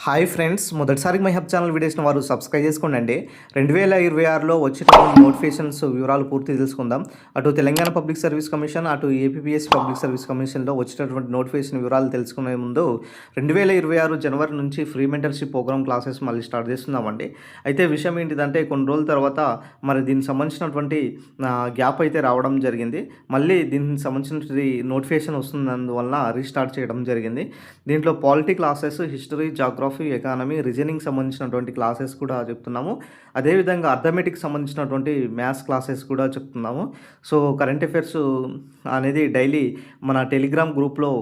Hi friends, మొదటిసారికి my hub channel వీడియోస్ని వారు సబ్స్క్రైబ్ చేసుకోండి. 2026లో వచ్చేటటువంటి నోటిఫికేషన్స్ వివరాలు పూర్తి తెలుసుకుందాం. అటు తెలంగాణ పబ్లిక్ సర్వీస్ కమిషన్, అటు ఏపీపీఎస్సీ పబ్లిక్ సర్వీస్ కమిషన్లో వచ్చేటటువంటి నోటిఫికేషన్ వివరాలు తెలుసుకునే ముందు 2026 జనవరి నుంచి ఫ్రీ మెంటర్షిప్ ప్రోగ్రామ్ క్లాసెస్ మళ్ళీ స్టార్ట్ చేస్తున్నామండి. అయితే విషయం ఏంటిదంటే కొన్ని రోజుల తర్వాత మరి దీనికి సంబంధించినటువంటి గ్యాప్ అయితే రావడం జరిగింది. మళ్ళీ దీనికి సంబంధించిన నోటిఫికేషన్ వస్తున్నందువల్ల రీస్టార్ట్ చేయడం జరిగింది. దీంట్లో polity classes, history, geography, economy, reasoning సంబంధించినటువంటి క్లాసెస్ కూడా చెప్తున్నాము. అదేవిధంగా అర్థమెటిక్ సంబంధించినటువంటి మ్యాథ్స్ క్లాసెస్ కూడా చెప్తున్నాము. సో కరెంట్ అఫైర్స్ అనేది డైలీ మన టెలిగ్రామ్ గ్రూప్లో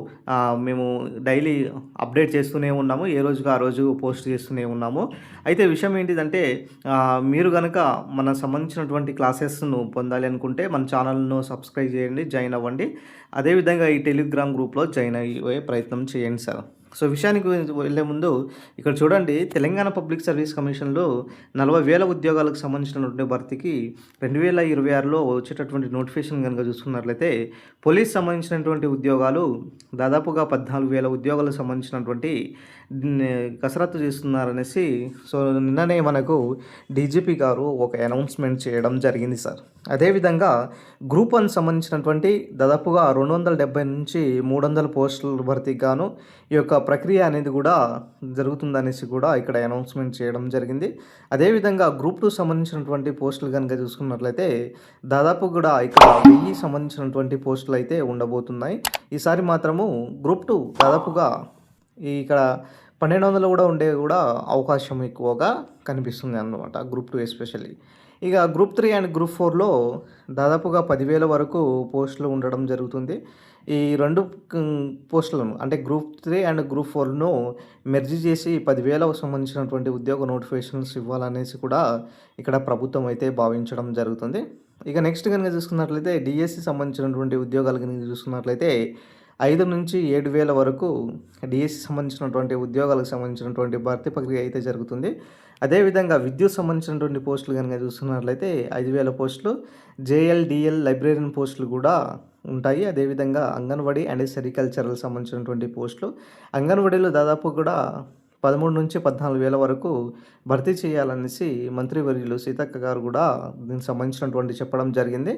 మేము డైలీ అప్డేట్ చేస్తూనే ఉన్నాము. ఏ రోజుకి ఆ రోజు పోస్ట్ చేస్తూనే ఉన్నాము. అయితే విషయం ఏంటిదంటే మీరు కనుక మన సంబంధించినటువంటి క్లాసెస్ను పొందాలి అనుకుంటే మన ఛానల్ను సబ్స్క్రైబ్ చేయండి, జాయిన్ అవ్వండి. అదేవిధంగా ఈ టెలిగ్రామ్ గ్రూప్లో జాయిన్ అయ్యే ప్రయత్నం చేయండి సార్. సో విషయానికి వెళ్ళే ముందు ఇక్కడ చూడండి, తెలంగాణ పబ్లిక్ సర్వీస్ కమిషన్లో 40,000 ఉద్యోగాలకు సంబంధించినటువంటి భర్తీకి 2026లో వచ్చేటటువంటి నోటిఫికేషన్ కనుక చూసుకున్నట్లయితే పోలీస్ సంబంధించినటువంటి ఉద్యోగాలు దాదాపుగా 14,000 ఉద్యోగాలకు సంబంధించినటువంటి కసరత్తు చేస్తున్నారనేసి సో నిన్ననే మనకు డీజీపీ గారు ఒక అనౌన్స్మెంట్ చేయడం జరిగింది సార్. అదేవిధంగా గ్రూప్ 1 సంబంధించినటువంటి దాదాపుగా 270 నుంచి 300 పోస్టుల భర్తీకి గాను ఈ యొక్క ప్రక్రియ అనేది కూడా జరుగుతుందనేసి కూడా ఇక్కడ అనౌన్స్మెంట్ చేయడం జరిగింది. అదేవిధంగా గ్రూప్ 2 సంబంధించినటువంటి పోస్టులు కనుక చూసుకున్నట్లయితే దాదాపు కూడా ఇక్కడ 1000 సంబంధించినటువంటి పోస్టులు అయితే ఉండబోతున్నాయి. ఈసారి మాత్రము గ్రూప్ 2 దాదాపుగా ఇక్కడ 1200 కూడా ఉండే కూడా అవకాశం ఎక్కువగా కనిపిస్తుంది అన్నమాట, గ్రూప్ 2 ఎస్పెషల్లీ. ఇక గ్రూప్ 3 అండ్ గ్రూప్ 4లో దాదాపుగా 10,000 వరకు పోస్టులు ఉండడం జరుగుతుంది. ఈ రెండు పోస్టులను అంటే గ్రూప్ 3 అండ్ గ్రూప్ 4ను మెర్జీ చేసి 10,000 సంబంధించినటువంటి ఉద్యోగ నోటిఫికేషన్స్ ఇవ్వాలనేసి కూడా ఇక్కడ ప్రభుత్వం అయితే భావించడం జరుగుతుంది. ఇక నెక్స్ట్ కనుక చూసుకున్నట్లయితే డిఎస్సి సంబంధించినటువంటి ఉద్యోగాలు కనుక చూసుకున్నట్లయితే 5 నుంచి 7,000 వరకు డిఎస్సి సంబంధించినటువంటి ఉద్యోగాలకు సంబంధించినటువంటి భర్తీ ప్రక్రియ అయితే జరుగుతుంది. అదేవిధంగా విద్యుత్ సంబంధించినటువంటి పోస్టులు కనుక చూసుకున్నట్లయితే 5,000 పోస్టులు, జేఎల్, డిఎల్, లైబ్రేరియన్ పోస్టులు కూడా ఉంటాయి. అదేవిధంగా అంగన్వాడీ అండ్ సెరికల్చరల్ సంబంధించినటువంటి పోస్టులు, అంగన్వాడీలో దాదాపు కూడా 13 నుంచి 14,000 వరకు భర్తీ చేయాలనేసి మంత్రివర్యులు సీతక్క గారు కూడా దీనికి సంబంధించినటువంటి చెప్పడం జరిగింది.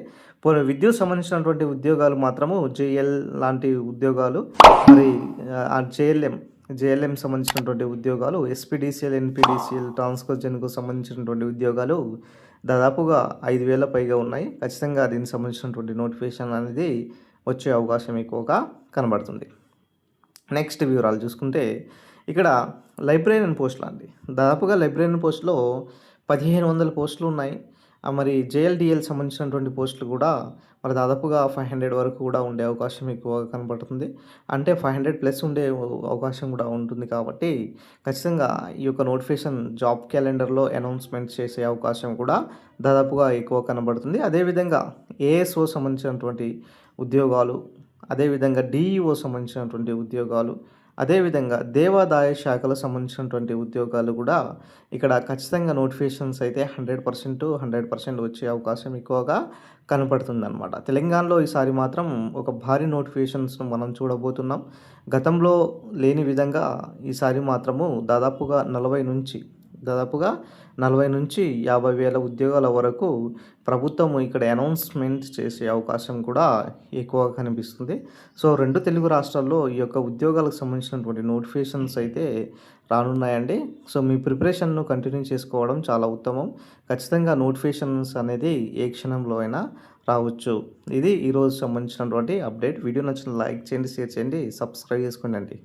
విద్యుత్ సంబంధించినటువంటి ఉద్యోగాలు మాత్రము జేఎల్ లాంటి ఉద్యోగాలు, మరి జేఎల్ఎం సంబంధించినటువంటి ఉద్యోగాలు, ఎస్పీడీసీఎల్, ఎన్పీడీసీఎల్, ట్రాన్స్కోజెన్కు సంబంధించినటువంటి ఉద్యోగాలు దాదాపుగా 5,000 పైగా ఉన్నాయి. ఖచ్చితంగా దీనికి సంబంధించినటువంటి నోటిఫికేషన్ అనేది వచ్చే అవకాశం ఎక్కువగా కనబడుతుంది. నెక్స్ట్ వివరాలు చూసుకుంటే ఇక్కడ లైబ్రేరియన్ పోస్టులు అండి, దాదాపుగా లైబ్రేరియన్ పోస్టులో 1,500 పోస్టులు ఉన్నాయి. మరి జేఎల్డిఎల్ సంబంధించినటువంటి పోస్టులు కూడా మరి దాదాపుగా 500 వరకు కూడా ఉండే అవకాశం ఎక్కువగా కనబడుతుంది. అంటే 500 ప్లస్ ఉండే అవకాశం కూడా ఉంటుంది. కాబట్టి ఖచ్చితంగా ఈ యొక్క నోటిఫికేషన్ జాబ్ క్యాలెండర్లో అనౌన్స్మెంట్ చేసే అవకాశం కూడా దాదాపుగా ఎక్కువ కనబడుతుంది. అదేవిధంగా ఏఎస్ఓ సంబంధించినటువంటి ఉద్యోగాలు, అదేవిధంగా డిఈఓ సంబంధించినటువంటి ఉద్యోగాలు, అదేవిధంగా దేవాదాయ శాఖలకు సంబంధించినటువంటి ఉద్యోగాలు కూడా ఇక్కడ ఖచ్చితంగా నోటిఫికేషన్స్ అయితే 100% వచ్చే అవకాశం ఎక్కువగా కనపడుతుందన్నమాట. తెలంగాణలో ఈసారి మాత్రం ఒక భారీ నోటిఫికేషన్స్ను మనం చూడబోతున్నాం. గతంలో లేని విధంగా ఈసారి మాత్రము దాదాపుగా 40 నుంచి 50,000 ఉద్యోగాల వరకు ప్రభుత్వం ఇక్కడ అనౌన్స్మెంట్ చేసే అవకాశం కూడా ఎక్కువగా కనిపిస్తుంది. సో 2 తెలుగు రాష్ట్రాల్లో ఈ యొక్క ఉద్యోగాలకు సంబంధించినటువంటి నోటిఫికేషన్స్ అయితే రానున్నాయండి. సో మీ ప్రిపరేషన్ను కంటిన్యూ చేసుకోవడం చాలా ఉత్తమం. ఖచ్చితంగా నోటిఫికేషన్స్ అనేది ఏ క్షణంలో అయినా రావచ్చు. ఇది ఈరోజు సంబంధించినటువంటి అప్డేట్. వీడియో నచ్చిన లైక్ చేయండి, షేర్ చేయండి, సబ్స్క్రైబ్ చేసుకోండి.